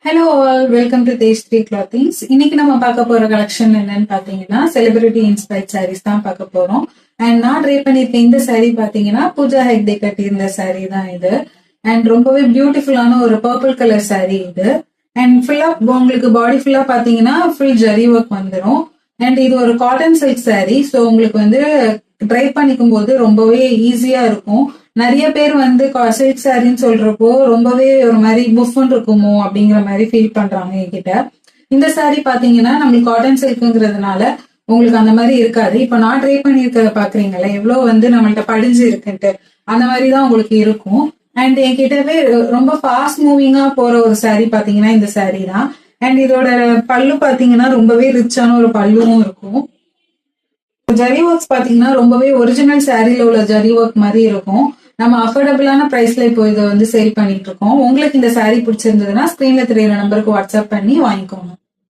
Hello all, welcome to Tejashree clothings. இன்னைக்கு நம்ம பார்க்க போற கலெக்ஷன் என்னன்னு பாத்தீங்கன்னா செலிபிரிட்டி இன்ஸ்பயர்ட் சாரீஸ் தான் பார்க்க போறோம். அண்ட் நான் ட்ரை பண்ணிருக்க இந்த saree பாத்தீங்கன்னா பூஜா ஹெக்டே கட்டியிருந்த saree தான் இது. அண்ட் ரொம்பவே பியூட்டிஃபுல்லான ஒரு பர்பிள் கலர் saree இது. அண்ட் ஃபுல்லா உங்களுக்கு பாடி ஃபுல்லா பாத்தீங்கன்னா ஃபுல் ஜரி ஒர்க் வந்துடும். அண்ட் இது ஒரு காட்டன் சில்க் saree. ஸோ உங்களுக்கு வந்து ட்ரை பண்ணிக்கும் போது ரொம்பவே ஈஸியா இருக்கும். நிறைய பேர் வந்து சில்க் சாரின்னு சொல்றப்போ ரொம்பவே ஒரு மாதிரி புஃப்னு இருக்குமோ அப்படிங்கிற மாதிரி ஃபீல் பண்றாங்க என்கிட்ட. இந்த saree பாத்தீங்கன்னா நம்மளுக்கு காட்டன் சில்க்குங்கிறதுனால உங்களுக்கு அந்த மாதிரி இருக்காது. இப்ப நான் ட்ரை பண்ணியிருக்கிறத பாக்குறீங்கல்ல எவ்வளவு வந்து நம்மள்ட்ட படிஞ்சு இருக்குன்ட்டு, அந்த மாதிரி தான் உங்களுக்கு இருக்கும். அண்ட் என்கிட்டவே ரொம்ப ஃபாஸ்ட் மூவிங்கா போற ஒரு saree பாத்தீங்கன்னா இந்த saree தான். அண்ட் இதோட பல்லு பாத்தீங்கன்னா ரொம்பவே ரிச்சான ஒரு பல்லுவும் இருக்கும். ஜரி ஒர்க்ஸ் பாத்தீங்கன்னா ரொம்பவே ஒரிஜினல் சாரில உள்ள ஜரி ஒர்க் மாதிரி இருக்கும். நம்ம அஃபோர்டபுளான பிரைஸ்ல இப்போ இதை வந்து சேல் பண்ணிட்டு இருக்கோம். உங்களுக்கு இந்த saree பிடிச்சிருந்ததுன்னா ஸ்கிரீன்ல தெரியுற நம்பருக்கு வாட்ஸ்அப் பண்ணி வாங்கிக்கோங்க.